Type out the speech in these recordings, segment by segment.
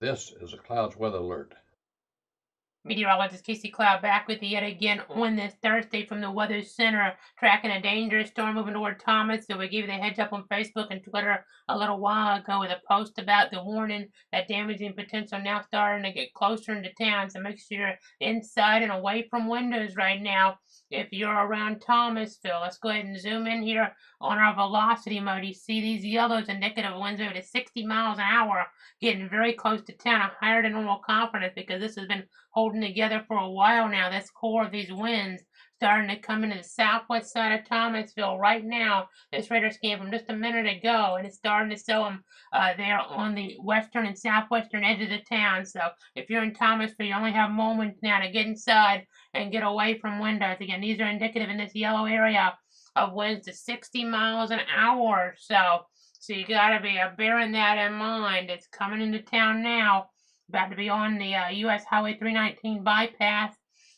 This is a clouds weather alert. Meteorologist Casey Cloud back with you yet again on this Thursday from the Weather Center, tracking a dangerous storm moving toward Thomas. So we gave you the heads up on Facebook and Twitter a little while ago with a post about the warning that damaging potential now starting to get closer into town. So make sure you're inside and away from windows right now if you're around Thomasville. Let's go ahead and zoom in here on our velocity mode. You see these yellows indicative of winds over to 60 miles an hour, getting very close to town, a higher than normal confidence because this has been holding together for a while now. This core of these winds starting to come into the southwest side of Thomasville right now. This radar scan from just a minute ago, and it's starting to show them there on the western and southwestern edge of the town. So if you're in Thomasville, you only have moments now to get inside and get away from windows. Again, these are indicative in this yellow area of winds to 60 miles an hour. So you got to be bearing that in mind. It's coming into town now. About to be on the U.S. Highway 319 bypass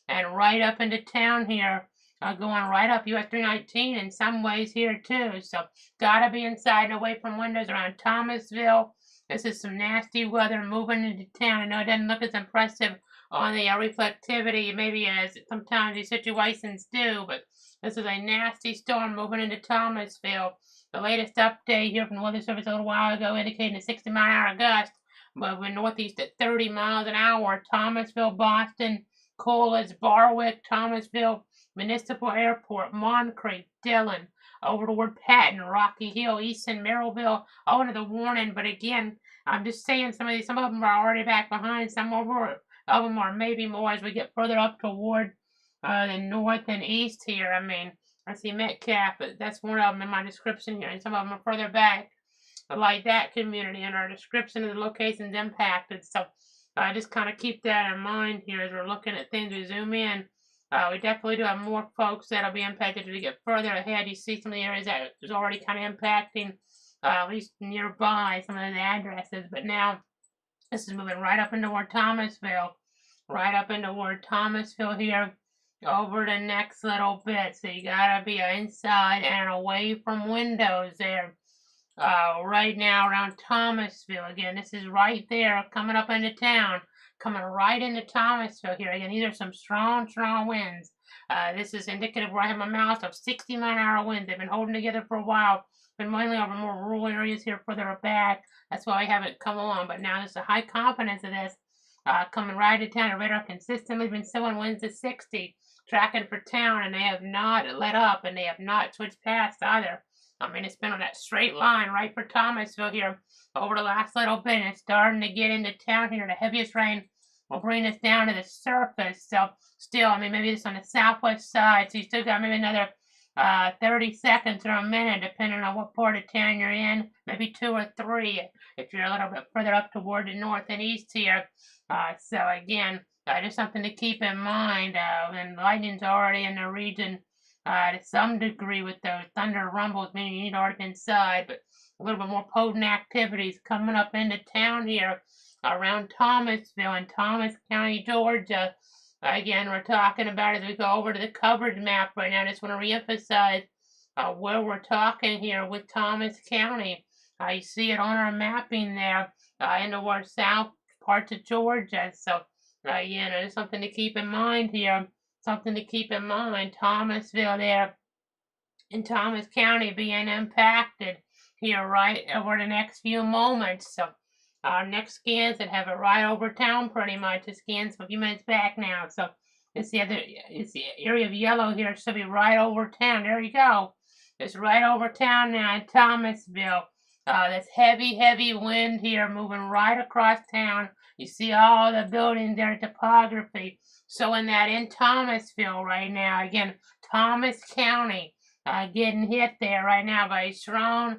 and right up into town here, going right up U.S. 319 in some ways here too. So gotta be inside and away from windows around Thomasville. This is some nasty weather moving into town. I know it doesn't look as impressive on the reflectivity maybe as sometimes these situations do, but this is a nasty storm moving into Thomasville. The latest update here from the Weather Service a little while ago indicating a 60-mile-an-hour gust moving northeast at 30 miles an hour. Thomasville, Boston, Coles, Barwick, Thomasville, Municipal Airport, Moncrief, Dillon, over toward Patton, Rocky Hill, Easton, Merrillville, all under the warning. But again, I'm just saying some of them are already back behind. Some of them are maybe more as we get further up toward the north and east here. I mean, I see Metcalf, but that's one of them in my description here, and some of them are further back like that community in our description of the locations impacted. So just kind of keep that in mind here as we're looking at things. We zoom in. We definitely do have more folks that'll be impacted as we get further ahead. You see some of the areas that is already kind of impacting, at least nearby, some of those addresses. But now this is moving right up into where Thomasville, right up into where Thomasville here over the next little bit. So you gotta be inside and away from windows there. Right now around Thomasville. Again, this is right there coming up into town, coming right into Thomasville here. Again, these are some strong, strong winds. This is indicative where I have my mouse of 60-mile-an-hour winds. They've been holding together for a while, been mainly over more rural areas here further back. That's why I haven't come on, but now there's a high confidence of this coming right into town. The radar consistently been showing winds to 60, tracking for town, and they have not let up, and they have not switched past either. I mean, it's been on that straight line right for Thomasville here over the last little bit. And it's starting to get into town here. The heaviest rain will bring us down to the surface. So still, I mean, maybe it's on the southwest side. So you still got maybe another 30 seconds or a minute, depending on what part of town you're in. Maybe 2 or 3 if you're a little bit further up toward the north and east here. So again, just something to keep in mind. And lightning's already in the region to some degree with those thunder rumbles, meaning you need to already be inside, but a little bit more potent activities coming up into town here around Thomasville in Thomas County, Georgia. Again, we're talking about as we go over to the coverage map right now. I just want to reemphasize where we're talking here with Thomas County. You see it on our mapping there in the more south parts of Georgia. So, there's something to keep in mind here. Something to keep in mind, Thomasville there in Thomas County being impacted here right over the next few moments. So our next scans that have it right over town pretty much. The scans a few minutes back now. So it's the area of yellow here. It should be right over town. There you go. It's right over town now in Thomasville. This heavy, heavy wind here moving right across town. You see all the buildings there, topography. So in Thomasville right now, again, Thomas County, getting hit there right now by a strong,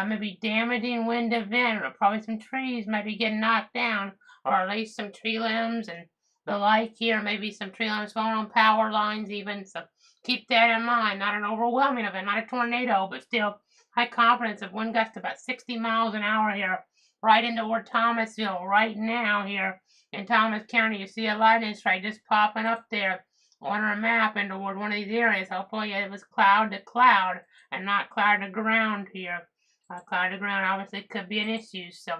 maybe damaging wind event, or probably some trees maybe getting knocked down, or at least some tree limbs and the like here, maybe some tree limbs falling on power lines even. So keep that in mind. Not an overwhelming event, not a tornado, but still high confidence of wind gusts about 60 miles an hour here, right into where Thomasville right now here in Thomas County. You see a lightning strike just popping up there on our map and toward one of these areas. Hopefully it was cloud to cloud and not cloud to ground here. Cloud to ground obviously could be an issue. So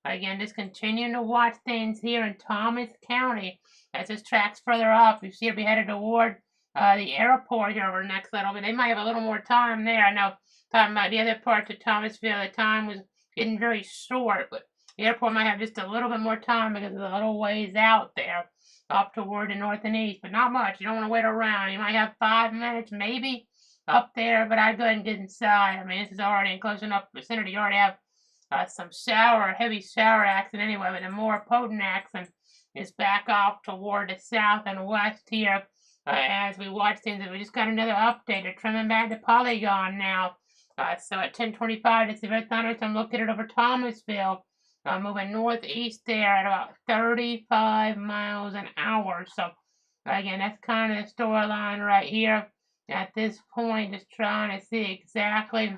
Again, just continuing to watch things here in Thomas County as this tracks further up. You see it be headed toward the airport here over the next little bit. They might have a little more time there. I know talking about the other parts of Thomasville, the time was getting very short, but the airport might have just a little bit more time because of the little ways out there up toward the north and east, but not much. You don't want to wait around. You might have 5 minutes, maybe, up there, but I'd go ahead and get inside. I mean, this is already in close enough vicinity. You already have some heavy shower action anyway, but the more potent action is back off toward the south and west here as we watch things. We just got another update. They're trimming back the polygon now. So at 10:25, it's very thunderstorm located over Thomasville, moving northeast there at about 35 miles an hour. So again, that's kind of the storyline right here at this point, just trying to see exactly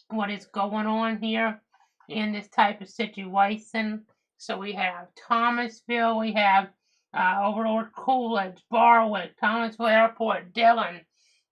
what is going on here in this type of situation. So we have Thomasville, we have Overlord Coolidge, Barwick, Thomasville Airport, Dillon,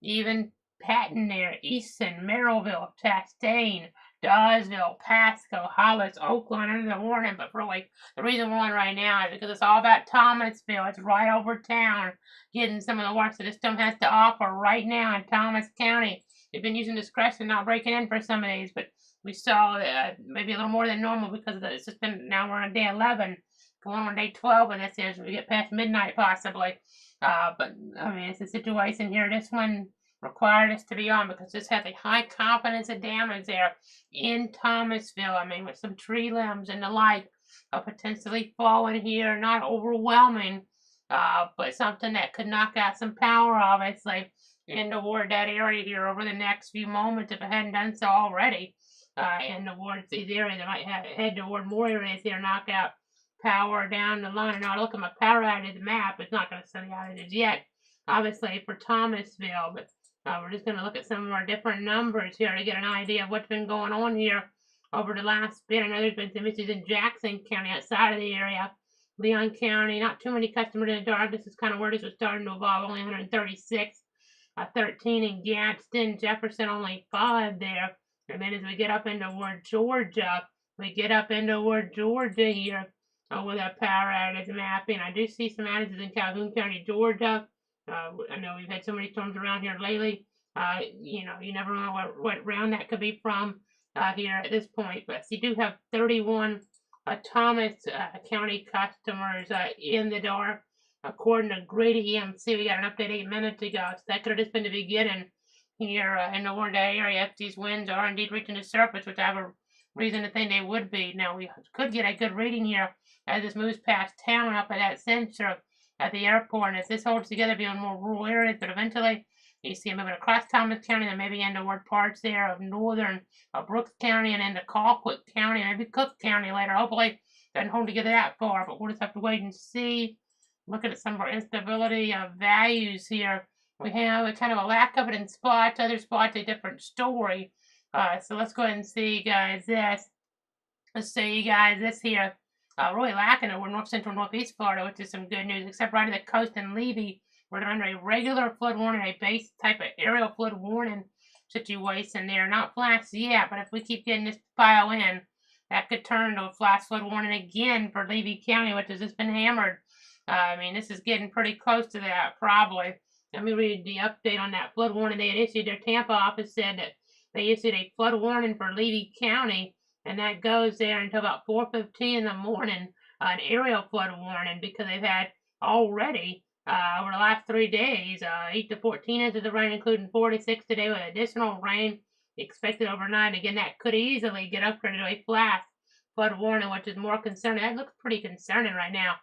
even Patton there, Easton, Merrillville, Chastain, Dawesville, Pasco, Hollis, Oakland under the warning. But really, the reason we're on right now is because it's all about Thomasville. It's right over town, getting some of the work that the system has to offer right now in Thomas County. They've been using discretion, not breaking in for some of these, but we saw maybe a little more than normal because of it's just been, now we're on day 11, going on day 12 of this is, we get past midnight possibly. But, I mean, it's a situation here. This one required us to be on because this has a high confidence of damage there in Thomasville. I mean, with some tree limbs and the like potentially falling here, not overwhelming, but something that could knock out some power, obviously, in toward that area here over the next few moments if it hadn't done so already. And towards these areas, I might head toward more areas here, knock out power down the line. And now look at my power outage map. It's not going to show the outages yet, obviously, for Thomasville, but we're just going to look at some of our different numbers here to get an idea of what's been going on here over the last bit. I know there's been some issues in Jackson County outside of the area. Leon County, not too many customers in the dark. This is kind of where this was starting to evolve. Only 136, 13 in Gadsden, Jefferson, only 5 there. And then as we get up into word Georgia, here with our power outage mapping. I do see some outages in Calhoun County, Georgia. I know we've had so many storms around here lately. You know, you never know what round that could be from here at this point. But you do have 31 Thomas County customers in the dark. According to Grady EMC, we got an update 8 minutes ago. So that could have just been the beginning here in the Warren area if these winds are indeed reaching the surface, which I have a reason to think they would be. Now, we could get a good reading here as this moves past town up at that sensor at the airport. And if this holds together, be on more rural areas, but eventually you see it moving across Thomas County and maybe into toward parts there of northern Brooks County and into Colquitt County, maybe Cook County later. Hopefully, doesn't hold together that far, but we'll just have to wait and see. Looking at some of our instability values here. We have a kind of a lack of it in spots. Other spots, a different story. So let's go ahead and see, guys, this. Let's see, you guys, this here. Really lacking it. We're north central northeast Florida, which is some good news, except right at the coast in Levy. We're under a regular flood warning, a base type of aerial flood warning situation there. Not flash yet, but if we keep getting this pile in, that could turn to a flash flood warning again for Levy County, which has just been hammered. I mean, this is getting pretty close to that, probably. Let me read the update on that flood warning they had issued. Their Tampa office said that they issued a flood warning for Levy County, and that goes there until about 4:15 in the morning, an aerial flood warning, because they've had already, over the last 3 days, 8 to 14 inches of rain, including 4 to 6 today, with additional rain expected overnight. Again, that could easily get upgraded to a flash flood warning, which is more concerning. That looks pretty concerning right now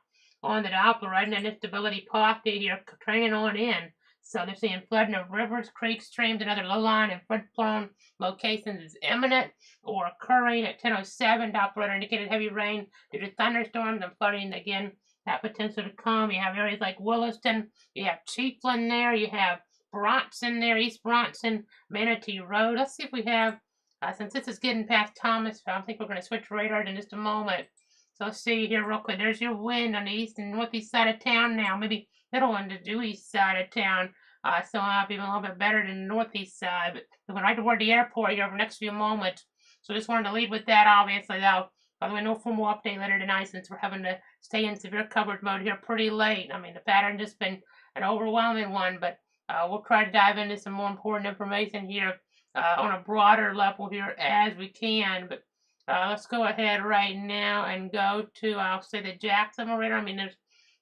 on the Doppler, right in that instability pocket here, training on in. So they're seeing flooding of rivers, creeks, streams, and other low-lying and flood-prone locations is imminent or occurring at 10:07. Doppler indicated heavy rain due to thunderstorms and flooding. Again, that potential to come. You have areas like Williston. You have Chiefland there. You have Bronson there, East Bronson, Manatee Road. Let's see if we have, since this is getting past Thomasville, I think we're going to switch radars in just a moment. So let's see here real quick. There's your wind on the east and northeast side of town now. Maybe middle and the due east side of town. So I'll be a little bit better than the northeast side. But we're going right toward the airport here over the next few moments. So just wanted to lead with that, obviously, though. By the way, no formal update later tonight since we're having to stay in severe coverage mode here pretty late. I mean, the pattern just been an overwhelming one, but we'll try to dive into some more important information here on a broader level here as we can. But let's go ahead right now and go to, I'll say, the Jacksonville radar. I mean, there's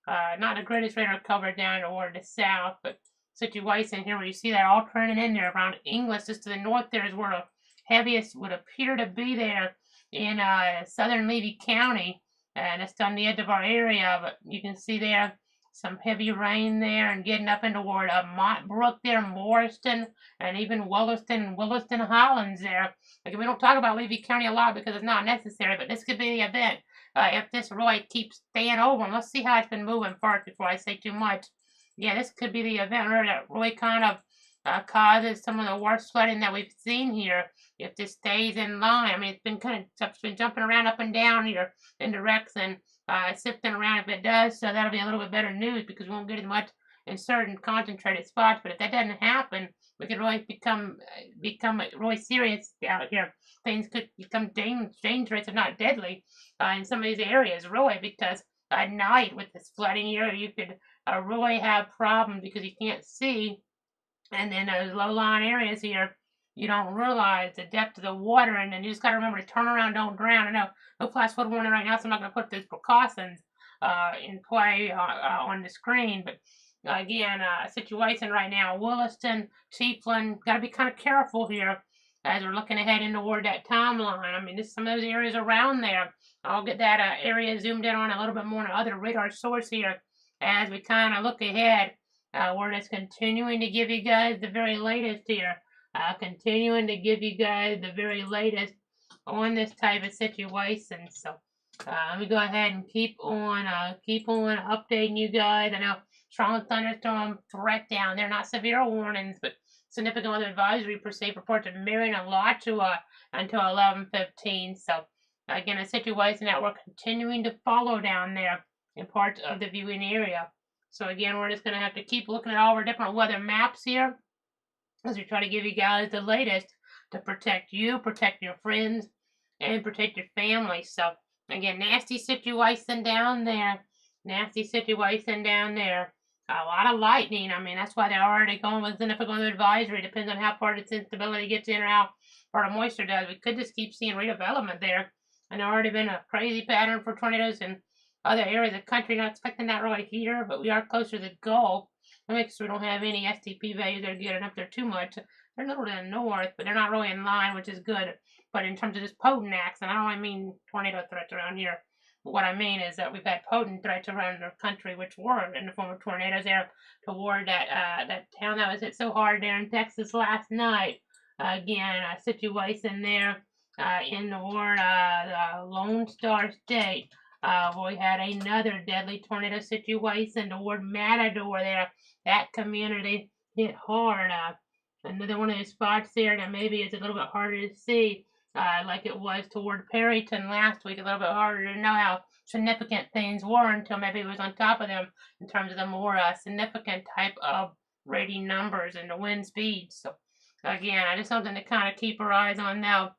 not the greatest radar coverage down toward the south, but situation here where you see that all turning in there around Inglis, just to the north there is where the heaviest would appear to be there in southern Levy County, and it's on the edge of our area, but you can see there some heavy rain there and getting up into toward Mott Brook there, Morriston, and even Williston and Williston Highlands there. Like, we don't talk about Levy County a lot because it's not necessary, but this could be the event if this really keeps staying over. And let's see how it's been moving first before I say too much. Yeah, this could be the event that really kind of causes some of the worst flooding that we've seen here if this stays in line. I mean, it's been jumping around up and down here in direction, sifting around if it does, so that'll be a little bit better news because we won't get as much in certain concentrated spots. But if that doesn't happen, we could really become really serious out here. Things could become dangerous, if not deadly, in some of these areas, really, because at night with this flooding here, you could really have problems because you can't see. And then those low-lying areas here, you don't realize the depth of the water, and then you just got to remember to turn around, don't drown. I know no flash flood warning right now, so I'm not going to put those precautions in play on the screen. But again, a situation right now, Williston, Chiefland, got to be kind of careful here as we're looking ahead in toward that timeline. I mean, some of those areas around there. I'll get that area zoomed in on a little bit more on another radar source here as we kind of look ahead. We're just continuing to give you guys the very latest here. Continuing to give you guys the very latest on this type of situation. So let me go ahead and keep on updating you guys. I know strong thunderstorm threat down there, not severe warnings, but significant weather advisory per se reports of Marion and Alachua until 11:15. So again, a situation that we're continuing to follow down there in parts of the viewing area. So again, we're just going to have to keep looking at all our different weather maps here as we try to give you guys the latest to protect you, protect your friends, and protect your family. So again, nasty situation down there. Nasty situation down there. A lot of lightning. I mean, that's why they're already going with significant advisory. Depends on how far its instability gets in or how far the moisture does. We could just keep seeing redevelopment there. And there already been a crazy pattern for tornadoes in other areas of the country. Not expecting that right here, but we are closer to the Gulf. That makes sure we don't have any STP values that are getting up there too much. They're a little to the north, but they're not really in line, which is good. But in terms of just potent acts, and I don't really mean tornado threats around here. What I mean is that we've had potent threats around the country, which were in the form of tornadoes there toward that town that was hit so hard there in Texas last night. Again, a situation there in toward the Lone Star State. We had another deadly tornado situation toward Matador there. That community hit hard. Another one of those spots there that maybe is a little bit harder to see, like it was toward Perryton last week. A little bit harder to know how significant things were until maybe it was on top of them in terms of the more significant type of rating numbers and the wind speeds. So again, just something to kind of keep our eyes on now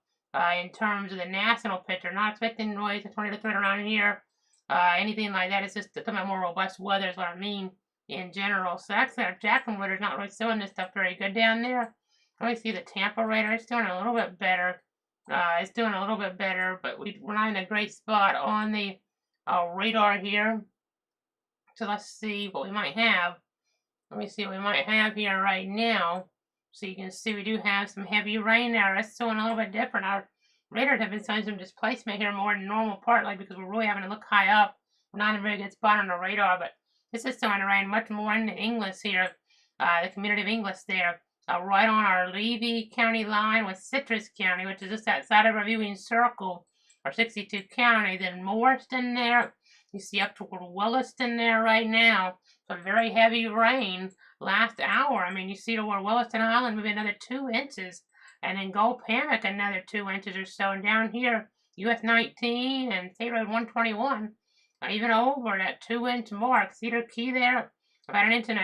in terms of the national picture. Not expecting really a tornado threat around here. Anything like that. It's just some more robust weather is what I mean in general. So actually our Jackson weather's not really showing this stuff very good down there. Let me see the Tampa radar. It's doing a little bit better. It's doing a little bit better, but we're not in a great spot on the radar here. So let's see what we might have. Let me see what we might have here right now. So you can see we do have some heavy rain there. That's showing a little bit different. Our radars have been showing some displacement here more than normal, partly because we're really having to look high up. We're not in a very good spot on the radar, but this is starting to rain much more in Inglis here, the community of Inglis there, right on our Levy County line with Citrus County, which is just outside of our viewing circle, our 62 counties. And Morriston there, you see up toward Williston there right now. So very heavy rain last hour. I mean, you see toward Williston Island maybe another 2 inches. And then Gulf-Hammock another 2 inches or so. And down here, US 19 and State Road 121, even over that 2-inch mark. Cedar Key there, about 1.5 inches.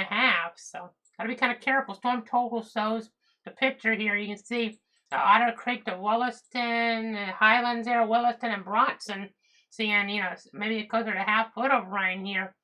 So, got to be kind of careful. Storm total shows the picture here. You can see Otter Creek to Williston, Highlands there, Williston and Bronson, seeing, maybe closer to half foot of rain here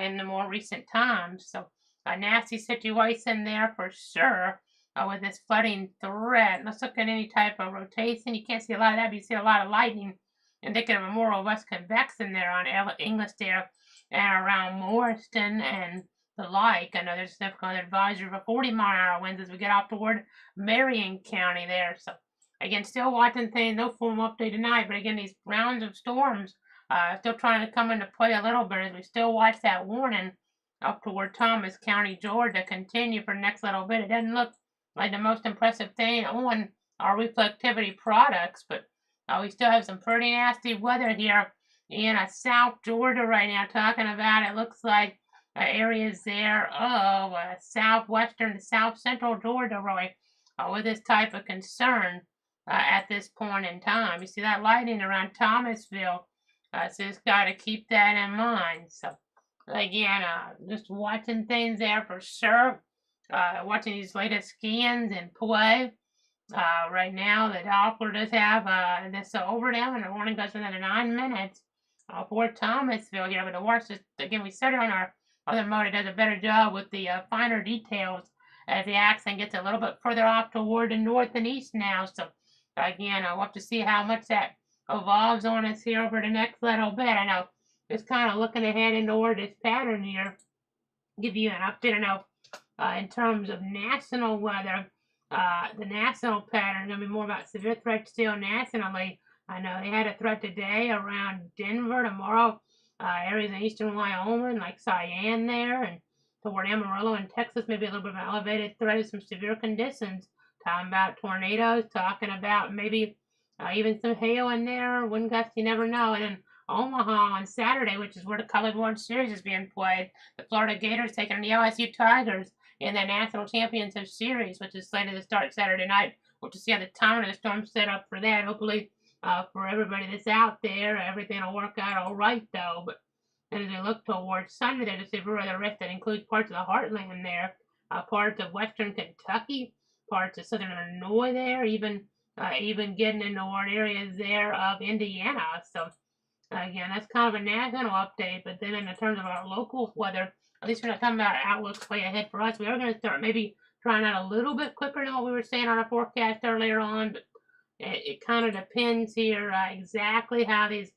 in the more recent times. So a nasty situation there for sure with this flooding threat. Let's look at any type of rotation. You can't see a lot of that, but you see a lot of lightning, indicative of more or less convection there on English there and around Morriston and the like. I know there's a significant advisory for 40-mile-an-hour winds as we get off toward Marion County there. So again, still watching things. No formal update tonight, but again, these rounds of storms still trying to come into play a little bit as we still watch that warning up toward Thomas County, Georgia, continue for the next little bit. It doesn't look like the most impressive thing on our reflectivity products, but we still have some pretty nasty weather here in South Georgia right now. Talking about, it looks like areas there of southwestern to south central Georgia, Roy, with this type of concern at this point in time. You see that lightning around Thomasville, so just got to keep that in mind. So again, just watching things there for sure. Watching these latest scans in play. Right now, the Doppler does have this over them, and the warning goes for another 9 minutes for Thomasville here. But the watch, again, we said it on our other mode, it does a better job with the finer details as the accent gets a little bit further off toward the north and east now. So again, we'll have to see how much that evolves on us here over the next little bit. I know just kind of looking ahead into this pattern here, give you an update. I know in terms of national weather, the national pattern going to be more about severe threats still nationally. I know they had a threat today around Denver. Tomorrow, areas in eastern Wyoming, like Cheyenne there, and toward Amarillo in Texas, maybe a little bit of an elevated threat of some severe conditions. Talking about tornadoes, talking about maybe even some hail in there, wind gusts, you never know. And in Omaha on Saturday, which is where the Colored World Series is being played, the Florida Gators taking on the LSU Tigers in the National Championship Series, which is slated to start Saturday night. We'll just see how the timing of the storm set up for that. Hopefully, for everybody that's out there, everything will work out all right, though. But as we look towards Sunday, there's a severe weather risk that includes parts of the heartland there, parts of western Kentucky, parts of southern Illinois there, even getting into more areas there of Indiana. So again, that's kind of a national update. But then in terms of our local weather, at least we're not talking about outlooks way ahead for us. We are going to start maybe trying out a little bit quicker than what we were saying on our forecast earlier on, but it kind of depends here exactly how these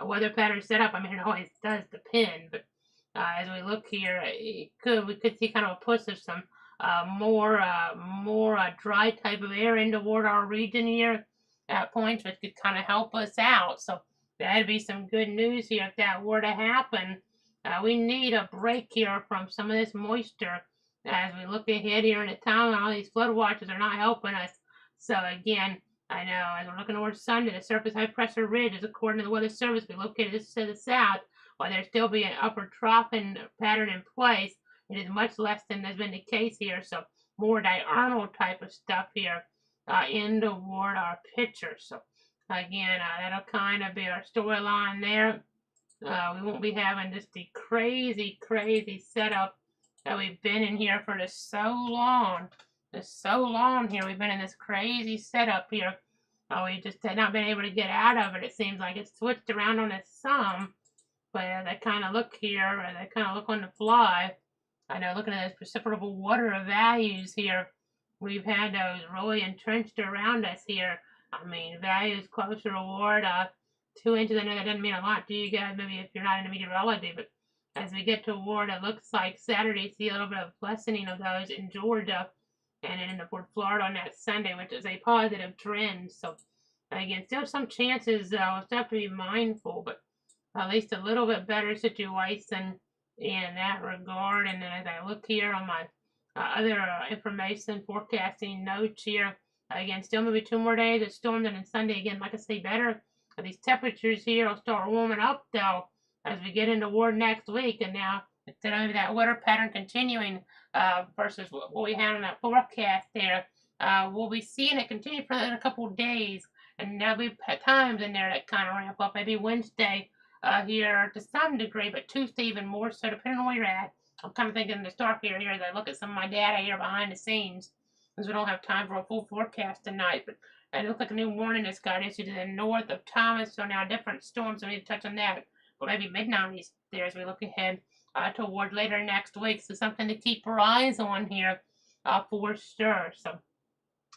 weather patterns set up. I mean, it always does depend, but as we look here, we could see kind of a push of some more dry type of air in toward our region here at points, which could kind of help us out. So that'd be some good news here if that were to happen. We need a break here from some of this moisture as we look ahead here in the town. All these flood watches are not helping us. So again, I know as we're looking towards Sunday, the surface high pressure ridge is, according to the Weather Service, be located just to the south. While there still be an upper troughing pattern in place, it is much less than has been the case here. So more diurnal type of stuff here in toward our picture. So again, that'll kind of be our storyline there. We won't be having just the crazy setup that we've been in here for so long. Here. We've been in this crazy setup here. We just have not been able to get out of it. It seems like it's switched around on us some. But as I kind of look here, as I kind of look on the fly, I know looking at those precipitable water values here, we've had those really entrenched around us here. I mean, values closer toward 2 inches. I know that doesn't mean a lot to you guys, maybe if you're not in a meteorology, but as we get toward, it looks like Saturday, see a little bit of lessening of those in Georgia and in the Port Florida on that Sunday, which is a positive trend. So again, still some chances, we'll still have to be mindful, but at least a little bit better situation in that regard. And then as I look here on my other information forecasting notes here, again, still maybe 2 more days of storms, and then Sunday again, like I say, better. These temperatures here will start warming up though as we get into war next week. And now instead of that weather pattern continuing versus what we had on that forecast there, we'll be seeing it continue for a couple of days, and there'll be times in there that kind of ramp up. Maybe Wednesday here to some degree, but Tuesday even more so, depending on where you're at. I'm kind of thinking the start here as I look at some of my data here behind the scenes. because we don't have time for a full forecast tonight. But it looks like a new warning has got issued to the north of Thomasville. Now, different storms, so we need to touch on that. But maybe mid-90s there as we look ahead toward later next week. So something to keep our eyes on here for sure. So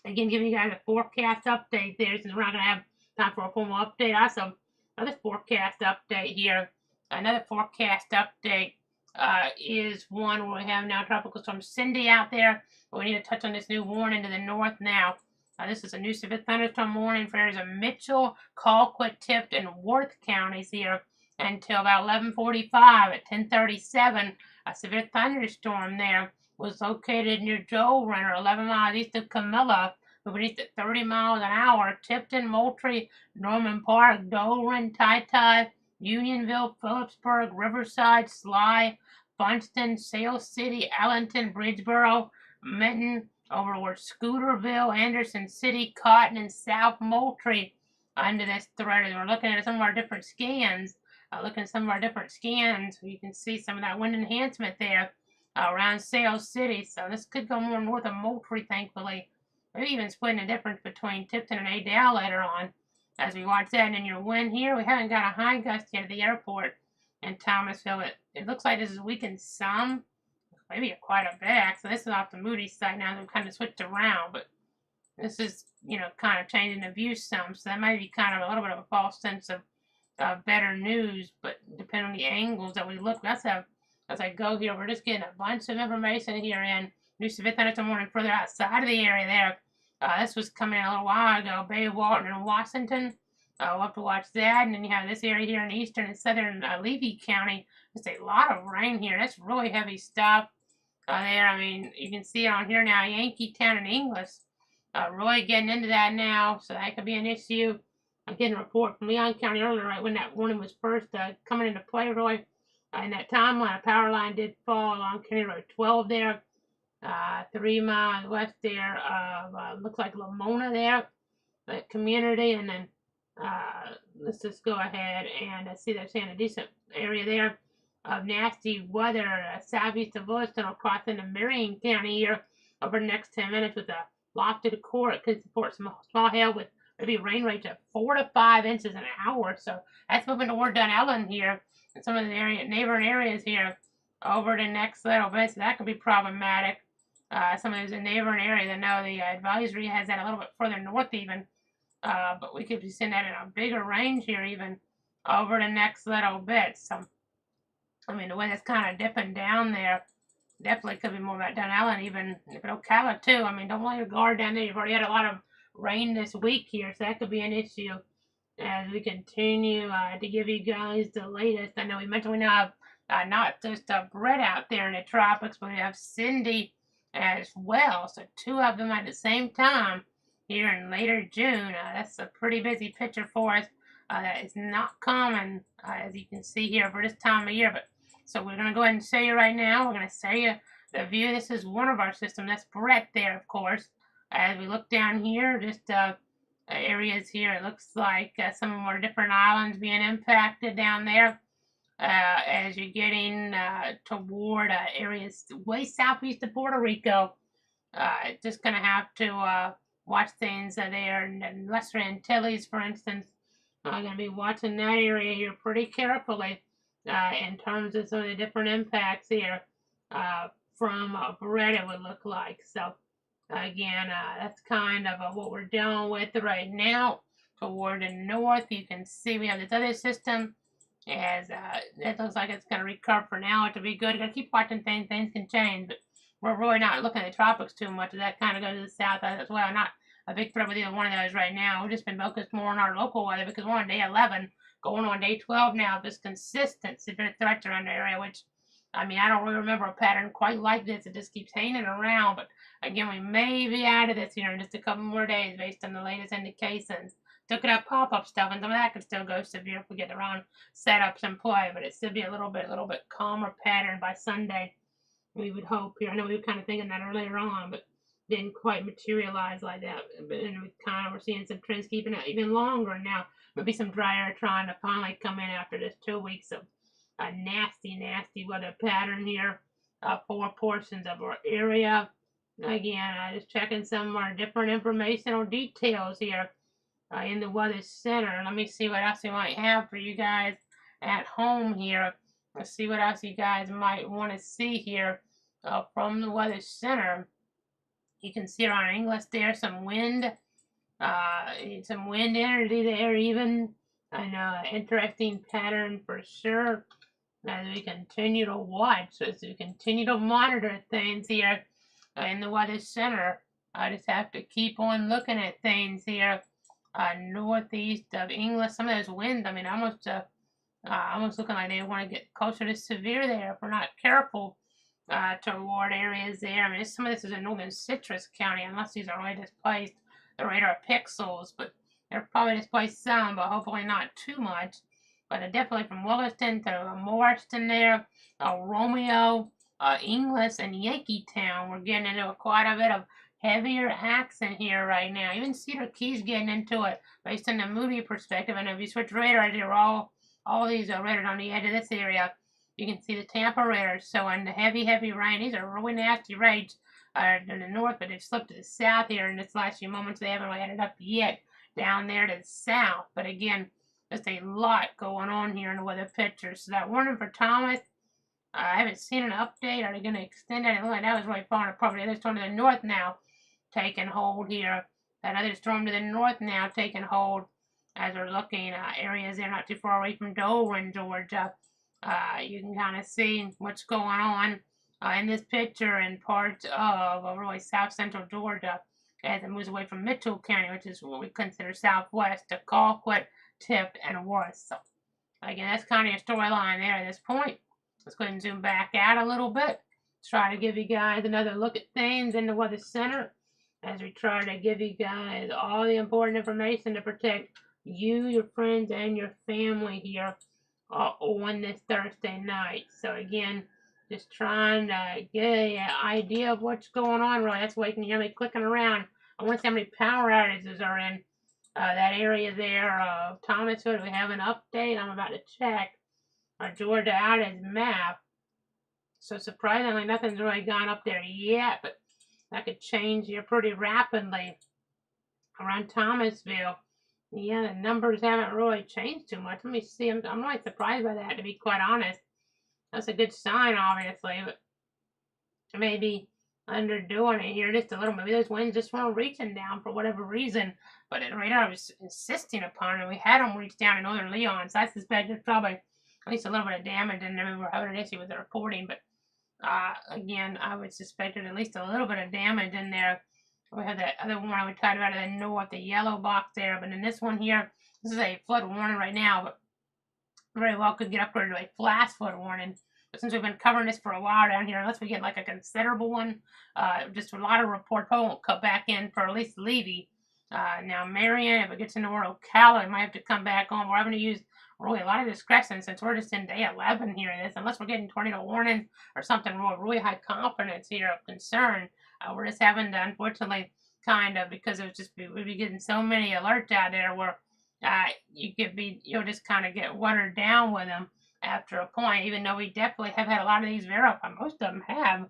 again, giving you guys a forecast update there, since we're not going to have time for a formal update. Also, another forecast update here. Another forecast update is one where we have now Tropical Storm Cindy out there. But we need to touch on this new warning to the north now. This is a new severe thunderstorm warning for areas of Mitchell, Colquitt, Tipton, and Worth counties here until about 11:45. At 10:37, a severe thunderstorm there was located near Joel Renner, 11 miles east of Camilla, moving east at 30 miles an hour. Tipton, Moultrie, Norman Park, Doran, Ty, Unionville, Phillipsburg, Riverside, Sly, Funston, Sales City, Allenton, Bridgeboro, Minton, over toward Scooterville, Anderson City, Cotton, and South Moultrie under this threat. And we're looking at some of our different scans. You can see some of that wind enhancement there around Sales City. So this could go more north of Moultrie, thankfully. Maybe even splitting the difference between Tipton and Adel later on as we watch that. And in your wind here, we haven't got a high gust yet at the airport in Thomasville. It looks like this is weakened some, maybe quite a bit. So this is off the Moody's side now. They've kind of switched around, but this is, kind of changing the view some. So that might be kind of a little bit of a false sense of better news, but depending on the angles that we look, as I go here, we're just getting a bunch of information here in new severe thunderstorm warning further outside of the area there. This was coming a little while ago, Bay of Walton and Washington. We'll have to watch that. And then you have this area here in eastern and southern Levy County. Just a lot of rain here. That's really heavy stuff there. I mean, you can see it on here now, Yankeetown and Inglis. Really getting into that now, so that could be an issue. I'm getting a report from Leon County earlier, right when that warning was first coming into play, Roy. In that timeline, a power line did fall along County Road 12 there, 3 miles west there of, looks like Lamona there, that community. And then let's just go ahead and see they're saying a decent area there of nasty weather southeast of Lewiston across into Marion County here over the next 10 minutes with a lofted core. It could support some small hail with maybe rain rates of 4 to 5 inches an hour. So that's moving toward Dunellen here and some of the neighboring areas here over the next little bit. So that could be problematic. Some of those neighboring areas, I know the advisory has that a little bit further north even. But we could be seeing that in a bigger range here even over the next little bit. So, I mean, the way that's kind of dipping down there definitely could be more about Dunellen, even if Ocala too. I mean, don't lay your guard down there. You've already had a lot of rain this week here, so that could be an issue as we continue to give you guys the latest. I know we mentioned we now have not just Brett out there in the tropics, but we have Cindy as well. So 2 of them at the same time here in later June. That's a pretty busy picture for us. That is not common, as you can see here, for this time of year. But so we're going to go ahead and show you right now. We're going to show you the view. This is one of our systems. That's Brett there, of course. As we look down here, just areas here, it looks like some of our different islands being impacted down there. As you're getting toward areas way southeast of Puerto Rico, just going to have to watch things there in Lesser Antilles, for instance. I'm going to be watching that area here pretty carefully in terms of some of the different impacts here from Brett, it would look like. So, again, that's kind of what we're dealing with right now. Toward the north, you can see we have this other system. As it looks like it's going to recover for now to be good. You're going to keep watching things. Things can change, but we're really not looking at the tropics too much. That kind of goes to the south as well. Not a big threat with either one of those right now. We've just been focused more on our local weather because we're on day 11, going on day 12 now of this consistent severe threats around the area, which, I mean, I don't really remember a pattern quite like this. It just keeps hanging around. But again, we may be out of this here in just a couple more days based on the latest indications. Took it up pop-up stuff, and some of that could still go severe if we get the wrong setups in play, but it should be a little bit calmer pattern by Sunday. We would hope here. I know we were kind of thinking that earlier on, but didn't quite materialize like that. But we're seeing some trends keeping it even longer now. Maybe some dry air trying to finally come in after this 2 weeks of a nasty weather pattern here for portions of our area. Again, just checking some more different informational details here in the Weather Center. Let me see what else we might have for you guys at home here. Let's see what else you guys might want to see here from the Weather Center. You can see around English there some wind energy there even. An interesting pattern for sure as we continue to watch, as we continue to monitor things here in the Weather Center. I just have to keep on looking at things here northeast of England. Some of those winds, I mean, almost looking like they want to get closer to severe there if we're not careful toward areas there. I mean, some of this is in northern Citrus County, unless these are really displaced the radar pixels, but they're probably displaced some, but hopefully not too much. But definitely from Williston to Morriston there, Romeo, Inglis, and Yankeetown, we're getting into quite a bit of heavier accent here right now. Even Cedar Key's getting into it based on the movie perspective. And if you switch radars here, all these are radars on the edge of this area. You can see the Tampa radars showing the heavy rain. These are really nasty rains in the north, but they've slipped to the south here in this last few moments. They haven't really headed up yet down there to the south. But again, there's a lot going on here in the weather picture. So that warning for Thomas, I haven't seen an update. Are they going to extend that? It looked like that was really far apart. The other storm to the north now taking hold here. That other storm to the north now taking hold as we're looking areas there not too far away from Dover in Georgia. You can kind of see what's going on in this picture in parts of really south central Georgia as it moves away from Mitchell County, which is what we consider southwest, to Colquitt, Tip, and Worth. So, again, that's kind of your storyline there at this point. Let's go ahead and zoom back out a little bit. Try to give you guys another look at things in the Weather Center as we try to give you guys all the important information to protect you, your friends, and your family here on this Thursday night. So again, just trying to get an idea of what's going on. Really, that's why you can hear me clicking around. I want to see how many power outages are in that area there of Thomasville. We have an update. I'm about to check our Georgia outage map. So surprisingly, nothing's really gone up there yet, but that could change here pretty rapidly around Thomasville. Yeah, the numbers haven't really changed too much. Let me see. I'm really surprised by that, to be quite honest. That's a good sign, obviously, but maybe underdoing it here just a little. Maybe those winds just weren't reaching down for whatever reason, but the radar was insisting upon it. We had them reach down in northern Leon, so I suspect there's probably at least a little bit of damage in there. We were having an issue with the reporting, but again, I would suspect there's at least a little bit of damage in there. We have that other one we talked about in the north, the yellow box there. But in this one here, this is a flood warning right now, but very well could get upward to a flash flood warning. But since we've been covering this for a while down here, unless we get like a considerable one, just a lot of reports probably won't cut back in for at least Levy. Now Marion, if it gets into Ocala, it might have to come back on. We're having to use really a lot of discretion since we're just in day 11 here in this. Unless we're getting tornado warning or something really high confidence here of concern, we're just having to, unfortunately, kind of, because it was just we'd be getting so many alerts out there where you'll just kind of get watered down with them after a point. Even though we definitely have had a lot of these verified, most of them have.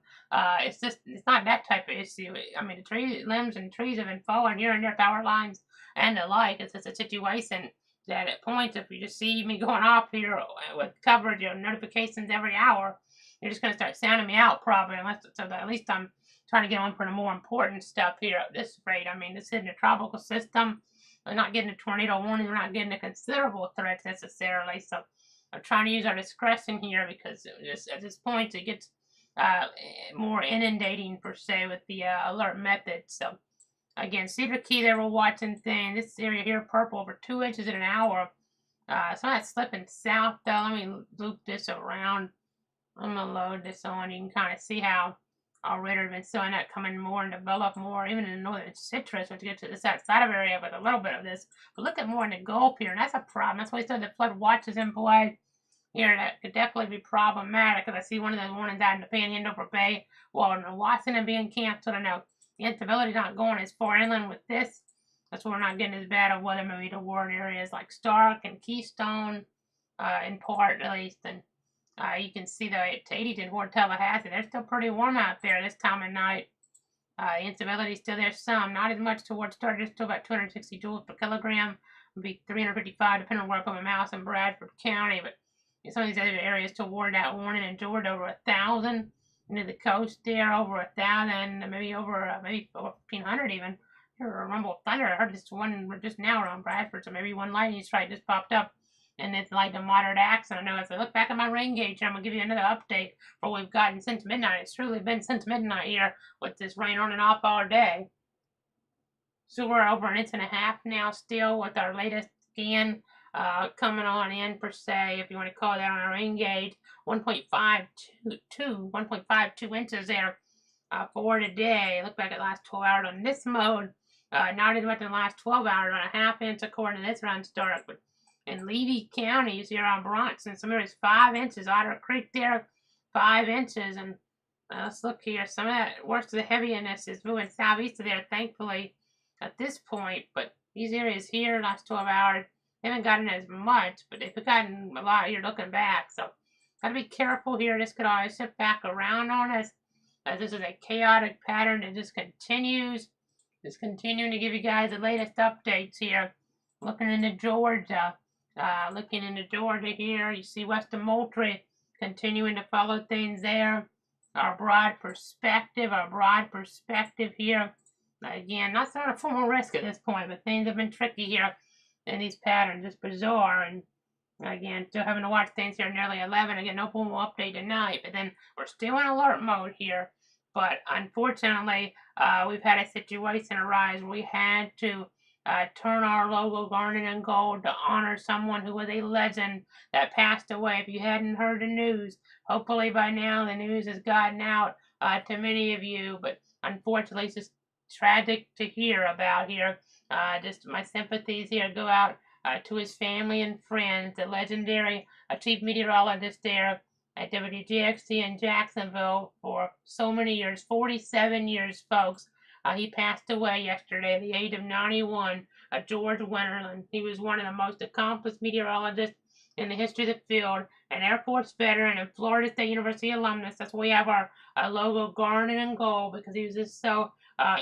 It's not that type of issue. I mean, the limbs and trees have been falling here and there, power lines and the like. It's just a situation that at points, if you just see me going off here with coverage or notifications every hour, you're just going to start sounding me out probably, so that at least I'm trying to get on for the more important stuff here at this rate. I mean, this isn't a tropical system. We're not getting a tornado warning. We're not getting a considerable threat necessarily. So I'm trying to use our discretion here because at this point it gets more inundating per se with the alert method. So again, Cedar Key there, we're watching things. This area here, purple, over 2 inches in an hour. So that's slipping south though. Let me loop this around. I'm going to load this on. You can kind of see how our radar has been showing that coming more and develop more, even in the northern Citrus, which gets to this outside of area with a little bit of this. But look at more in the Gulf here, and that's a problem. That's why I said the flood watch is in play here. That could definitely be problematic, because I see one of those warnings out in the Panhandle for Bay, well, in Washington being canceled. I know the instability's not going as far inland with this. That's why we're not getting as bad of weather maybe toward areas like Stark and Keystone, in part at least. And you can see the 80 toward Tallahassee. They're still pretty warm out there this time of night. Instability is still there some, not as much towards start, just to about 260 joules per kilogram. Would be 355 depending on where I put my mouse in Bradford County, but in some of these other areas toward that warning in Georgia over 1,000. Near the coast there over 1,000, maybe over 1,500 even. I heard a rumble of thunder. I heard this one just now around Bradford, so maybe one lightning strike just popped up. And it's like a moderate accident. I know as I look back at my rain gauge, I'm going to give you another update for what we've gotten since midnight. It's truly been since midnight here with this rain on and off all day. So we're over an inch and a half now still with our latest scan coming on in per se, if you want to call that on our rain gauge. 1.52 inches there for today. Look back at the last 12 hours on this mode. Not as much in the last 12 hours, on a half inch according to this run start. But in Levy counties here on Bronson, some areas 5 inches. Otter Creek there, 5 inches. And let's look here. Some of that worst of the heaviness is moving southeast of there, thankfully, at this point. But these areas here, last 12 hours, they haven't gotten as much, but they've gotten a lot here looking back. So, gotta be careful here. This could always shift back around on us. This is a chaotic pattern that just continues. Just continuing to give you guys the latest updates here. Looking into Georgia. Here. You see west of Moultrie continuing to follow things there. Our broad perspective here. Again, not throwing a formal risk at this point, but things have been tricky here in these patterns. It's bizarre, and again, still having to watch things here nearly 11. Again, no formal update tonight, but then we're still in alert mode here. But unfortunately, we've had a situation arise where we had to turn our logo garnet and gold to honor someone who was a legend that passed away. If you hadn't heard the news, hopefully by now the news has gotten out to many of you, but unfortunately it's just tragic to hear about here. Just my sympathies here go out to his family and friends, the legendary chief meteorologist there at WGXC in Jacksonville for so many years, 47 years, folks. He passed away yesterday at the age of 91, George Winterland. He was one of the most accomplished meteorologists in the history of the field, an Air Force veteran and Florida State University alumnus. That's why we have our logo garnet and gold, because he was just so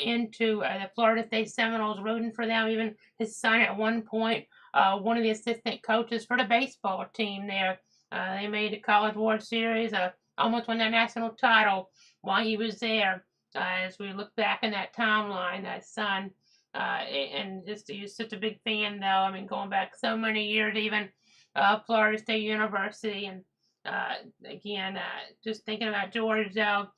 into the Florida State Seminoles, rooting for them. Even his son at one point, one of the assistant coaches for the baseball team there. They made the College World Series, almost won that national title while he was there. As we look back in that timeline, that son, and just he was such a big fan, though. I mean, going back so many years, even Florida State University, and again, just thinking about George, though,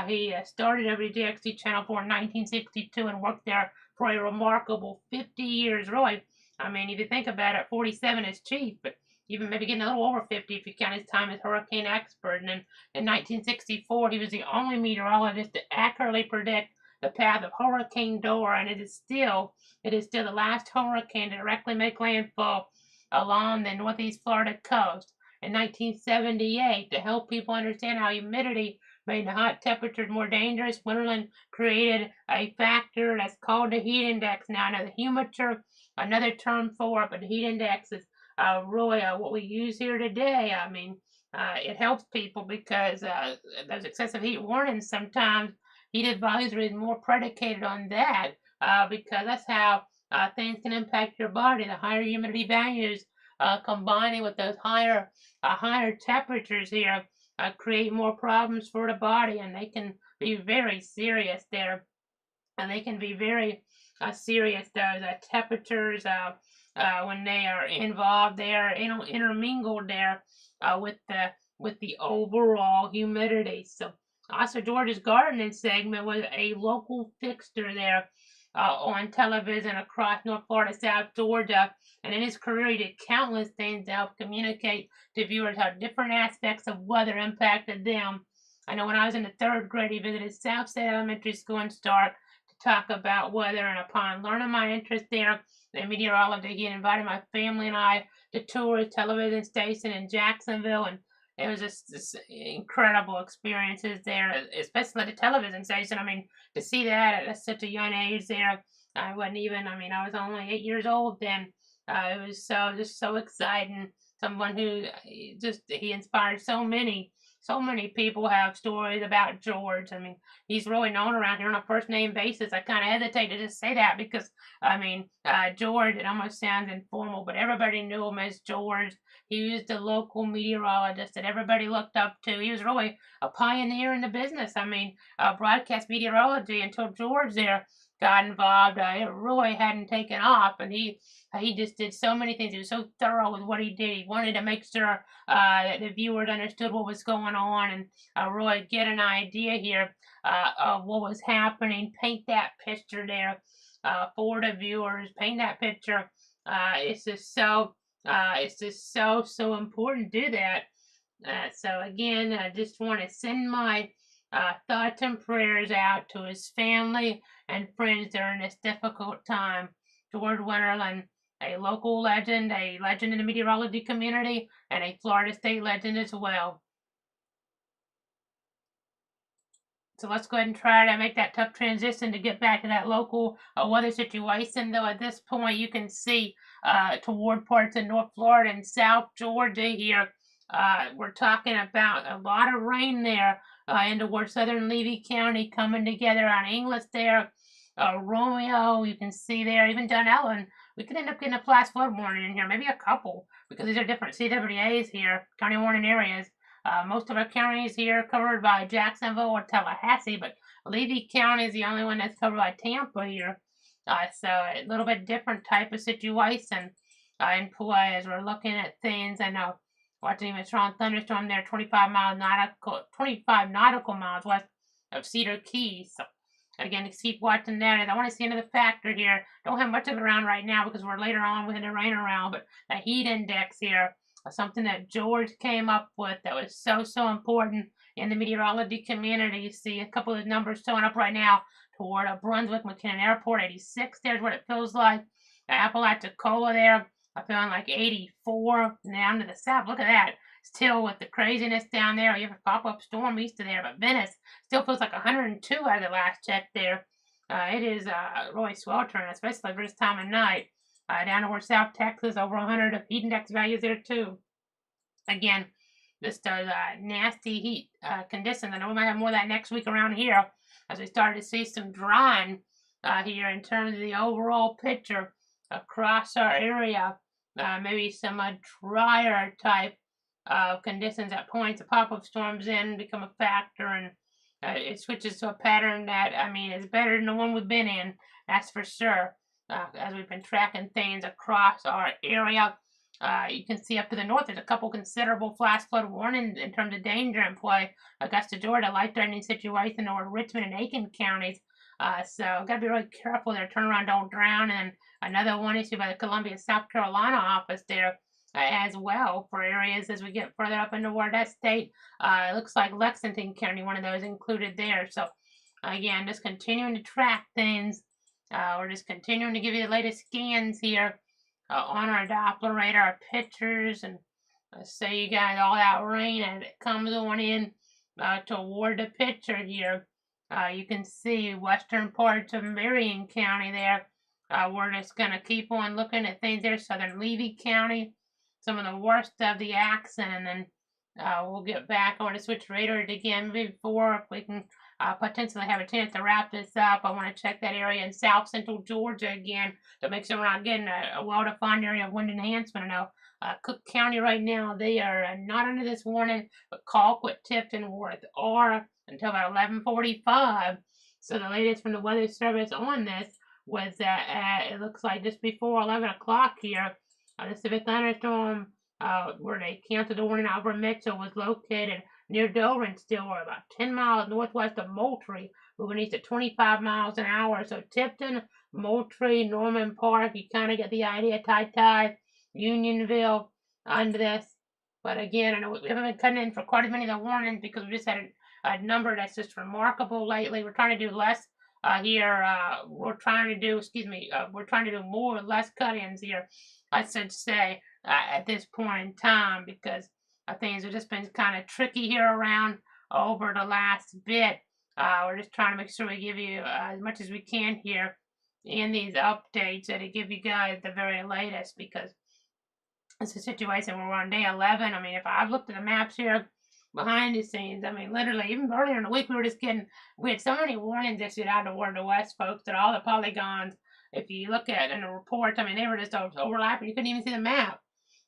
he started WGXC Channel 4 in 1962 and worked there for a remarkable 50 years, really. I mean, if you think about it, 47 is chief, but even maybe getting a little over 50 if you count his time as hurricane expert. And then in 1964, he was the only meteorologist to accurately predict the path of Hurricane Dora, and it is still the last hurricane to directly make landfall along the northeast Florida coast. In 1978, to help people understand how humidity made the hot temperatures more dangerous, Winterland created a factor that's called the heat index. Now, the humidimeter, another term for it, but the heat index is really what we use here today. I mean, it helps people because those excessive heat warnings sometimes, heat advisory is more predicated on that because that's how things can impact your body. The higher humidity values combining with those higher temperatures here create more problems for the body, and they can be very serious there. And they can be very serious, those temperatures, when they are involved there, intermingled there with the overall humidity. So also George's gardening segment was a local fixture there on television across North Florida, South Georgia. And in his career, he did countless things to help communicate to viewers how different aspects of weather impacted them. I know when I was in the 3rd grade, he visited South State Elementary School in Stark to talk about weather, and upon learning my interest there in meteorology, he invited my family and I to tour his television station in Jacksonville, and it was just incredible experiences there, especially the television station. I mean, to see that at such a young age there, I was only 8 years old then. It was just so exciting. Someone who he inspired so many so many people have stories about George. I mean, he's really known around here on a first name basis. I kind of hesitate to just say that because, I mean, George, it almost sounds informal, but everybody knew him as George. He was the local meteorologist that everybody looked up to. He was really a pioneer in the business. I mean, broadcast meteorology until George there got involved. It really hadn't taken off, and he just did so many things. He was so thorough with what he did. He wanted to make sure that the viewers understood what was going on and really get an idea here of what was happening. Paint that picture there for the viewers. Paint that picture. It's just so. It's just so important to do that. So again, I just want to send my thoughts and prayers out to his family and friends during this difficult time. George Winterland, a local legend, a legend in the meteorology community, and a Florida State legend as well. So let's go ahead and try to make that tough transition to get back to that local weather situation. Though at this point you can see toward parts of North Florida and South Georgia here, we're talking about a lot of rain there in towards southern Levy County coming together on Inglis there. Romeo, you can see there, even Dunellen. We could end up getting a flash flood warning in here, maybe a couple, because these are different CWAs here, county warning areas. Most of our counties here are covered by Jacksonville or Tallahassee, but Levy County is the only one that's covered by Tampa here. So a little bit different type of situation in play as we're looking at things. I know watching even a strong thunderstorm there, 25 nautical miles west of Cedar Keys. So again, just keep watching that. And I want to see another factor here. Don't have much of it around right now because we're later on within the rain around, but the heat index here. Something that George came up with that was so important in the meteorology community. You see a couple of numbers showing up right now toward Brunswick McKinnon Airport. 86 there's what it feels like. Apalachicola there, I'm feeling like 84. Down to the south, look at that. Still with the craziness down there. You have a pop-up storm east of there, but Venice still feels like 102 as the last check there. It is really sweltering, especially for this time of night. Down towards South Texas, over 100 heat index values there too. Again, just nasty heat conditions. I know we might have more of that next week around here as we start to see some drying here in terms of the overall picture across our area. Maybe some drier type of conditions at points. The pop-up storms in become a factor, and it switches to a pattern that, I mean, is better than the one we've been in, that's for sure. As we've been tracking things across our area. You can see up to the north, there's a couple considerable flash flood warnings in terms of danger in play. Augusta, Georgia, life-threatening situation over Richmond and Aiken counties. So got to be really careful there. Turn around, don't drown. And another one issued by the Columbia, South Carolina office there as well for areas as we get further up into that state. It looks like Lexington County, one of those included there. So again, just continuing to track things. We're just continuing to give you the latest scans here on our Doppler radar pictures and so you got all that rain as it comes on in toward the picture here. You can see western parts of Marion County there. We're just going to keep on looking at things there. Southern Levy County, some of the worst of the accident, and then we'll get back. I want to switch radar again before if we can potentially have a chance to wrap this up. I want to check that area in south central Georgia again to make sure we're not getting a well-defined area of wind enhancement. I know Cook County right now, they are not under this warning, but Colquitt, Tifton, Worth are until about 11:45. So the latest from the Weather Service on this was that it looks like just before 11 o'clock here, the severe thunderstorm where they canceled the warning over Mitchell was located near Dover and Stillwater, about 10 miles northwest of Moultrie, moving east at 25 miles an hour. So Tipton, Moultrie, Norman Park, you kind of get the idea. Ty, Unionville under this. But again, I know we haven't been cutting in for quite as many of the warnings because we just had a number that's just remarkable lately. We're trying to do less here. We're trying to do more or less cut-ins here, I should say, at this point in time because things have just been kind of tricky here around over the last bit. We're just trying to make sure we give you as much as we can here in these updates to give you guys the very latest because it's a situation where we're on day 11. I mean, if I've looked at the maps here, behind the scenes. I mean, literally, even earlier in the week, we had so many warnings issued out toward the west, folks, that all the polygons, if you look at in the reports, I mean, they were just overlapping. You couldn't even see the map.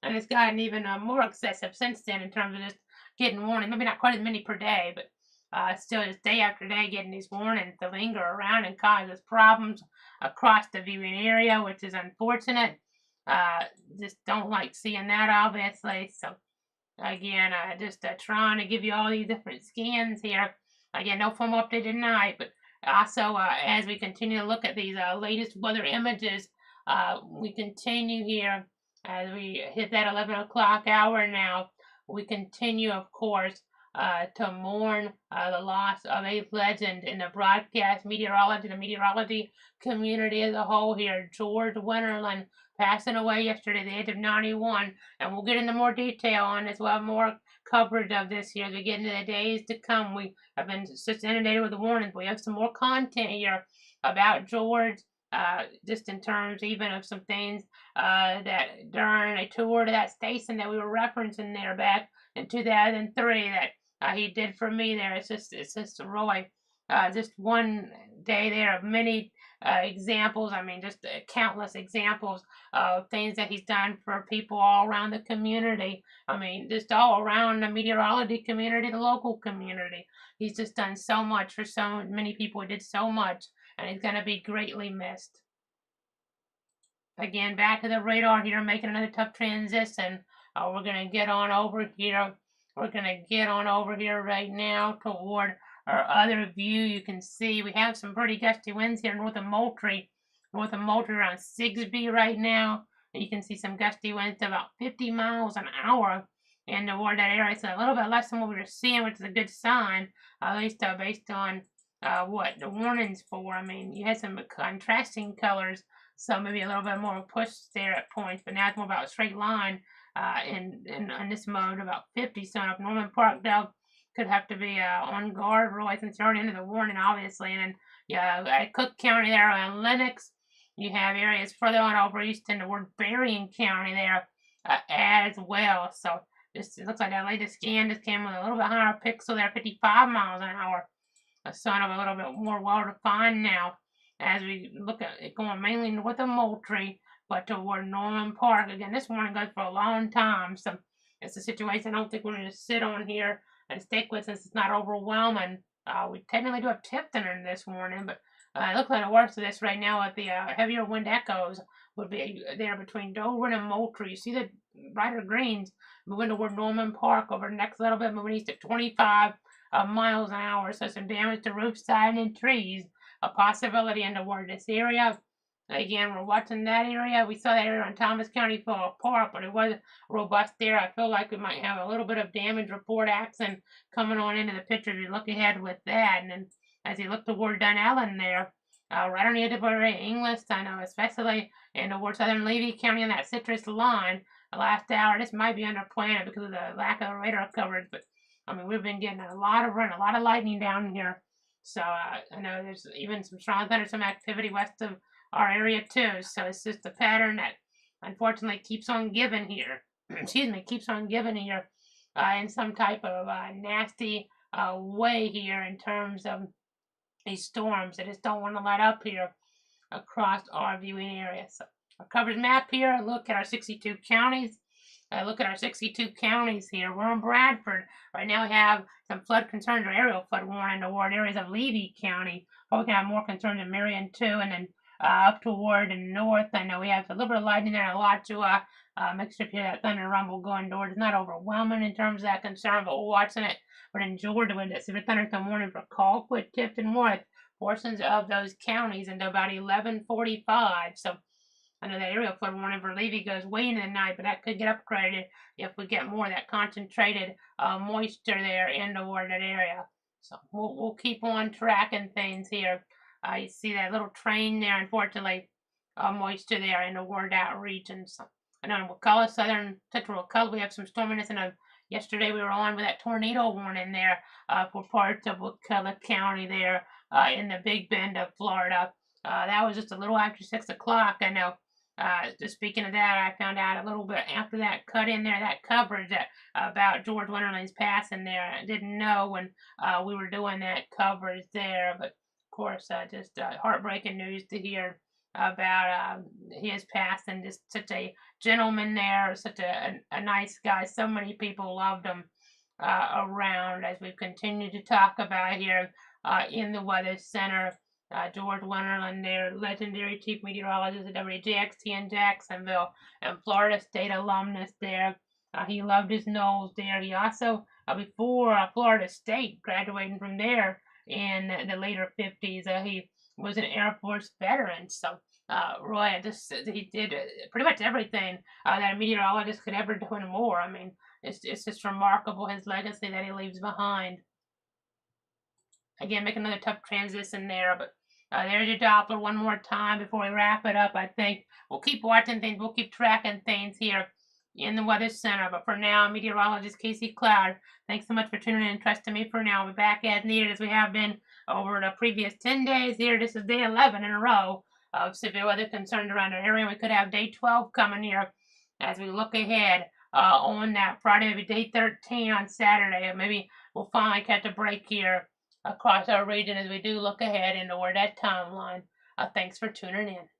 And it's gotten even more excessive since then in terms of just getting warnings. Maybe not quite as many per day, but still just day after day getting these warnings to linger around and cause us problems across the viewing area, which is unfortunate. Just don't like seeing that, obviously. So, again, just trying to give you all these different scans here. Again, no formal update tonight, but also as we continue to look at these latest weather images, we continue here as we hit that 11 o'clock hour now. We continue, of course, to mourn the loss of a legend in the broadcast meteorology, the meteorology community as a whole here, George Winterland, passing away yesterday at the age of 91. And we'll get into more detail on this. We'll have more coverage of this here as we get into the days to come. We have been just inundated with the warnings. We have some more content here about George, just in terms even of some things that during a tour to that station that we were referencing there back in 2003 that he did for me there. It's just really just one day there of many examples. I mean, just countless examples of things that he's done for people all around the community. I mean, just all around the meteorology community, the local community. He's just done so much for so many people. He did so much, and he's going to be greatly missed. Again, back to the radar here, making another tough transition. We're going to get on over here. We're going to get on over here right now toward our other view. You can see we have some pretty gusty winds here north of Moultrie. North of Moultrie around Sigsbee right now. And you can see some gusty winds to about 50 miles an hour in toward that area. It's a little bit less than what we were seeing, which is a good sign, at least based on what the warnings for. I mean, you had some contrasting colors, so maybe a little bit more push there at points, but now it's more about a straight line in this mode, about 50. So up Norman Park, though, could have to be on guard, really, since you're already into the warning, obviously. And then, yeah, at Cook County there around Lenox, you have areas further on over east in toward Berrien County there as well. So it looks like that latest scan just came with a little bit higher pixel there, 55 miles an hour. A sign of a little bit more well-defined now as we look at it going mainly north of Moultrie, but toward Norman Park. Again, this warning goes for a long time, so it's a situation I don't think we're going to sit on here and stick with since it's not overwhelming. We technically do have Tifton in this warning, but it looks like the worst of this right now with the heavier wind echoes would be there between Dover and Moultrie. You see the brighter greens moving toward Norman Park over the next little bit, moving east at 25 miles an hour. So some damage to roof siding and trees, a possibility in toward this area. Again, we're watching that area. We saw that area in Thomas County fall apart, but it was robust there. I feel like we might have a little bit of damage report action coming on into the picture as we look ahead with that. And then as you look toward Dunellen there, right on the edge of English, I know, especially in toward southern Levy County on that citrus line, the last hour, this might be under planet because of the lack of radar coverage, but I mean, we've been getting a lot of rain, a lot of lightning down here. So I know there's even some strong thunder, some activity west of our area too. So it's just a pattern that unfortunately keeps on giving here. Excuse me, keeps on giving here in some type of nasty way here in terms of these storms that just don't want to let up here across our viewing area. So our coverage map here, look at our 62 counties. Look at our 62 counties here. We're in Bradford. Right now we have some flood concerns or aerial flood warning toward areas of Levy County. Probably can have more concerns in Marion too. And then up toward the north, I know we have a little bit of lightning there and a lot to make sure here that thunder rumble going toward. It's not overwhelming in terms of that concern, but we're watching it. But in Georgia, with that severe thunderstorm warning for Colquitt, Tifton, Worth, portions of those counties into about 11:45. So I know that aerial flood warning for Levy goes way into the night, but that could get upgraded if we get more of that concentrated moisture there in toward that area. So we'll keep on tracking things here. You see that little train there, unfortunately, moisture there in toward that region. So I know in Wakulla, southern central Wakulla, we have some storminess. And yesterday we were on with that tornado warning there for parts of Wakulla County there in the Big Bend of Florida. That was just a little after 6 o'clock. I know. Just speaking of that, I found out a little bit after that cut in there, that coverage that about George Winterland's passing there. I didn't know when we were doing that coverage there, but of course, just heartbreaking news to hear about his passing. Just such a gentleman there, such a nice guy. So many people loved him around, as we've continued to talk about here in the Weather Center. George Winterland, their legendary chief meteorologist at WJXT in Jacksonville, and Florida State alumnus there. He loved his nose there. He also, before Florida State, graduating from there in the later 50s, he was an Air Force veteran. So, Roy, he did pretty much everything that a meteorologist could ever do and more. I mean, it's just remarkable his legacy that he leaves behind. Again, make another tough transition there, but there's your Doppler one more time before we wrap it up. I think we'll keep watching things, we'll keep tracking things here in the Weather Center. But for now, meteorologist Casey Cloud, thanks so much for tuning in and trusting me for now. We'll be back as needed as we have been over the previous 10 days here. This is day 11 in a row of severe weather concerns around our area. We could have day 12 coming here as we look ahead on that Friday, maybe day 13 on Saturday. Or maybe we'll finally catch a break here across our region as we do look ahead into that timeline. Thanks for tuning in.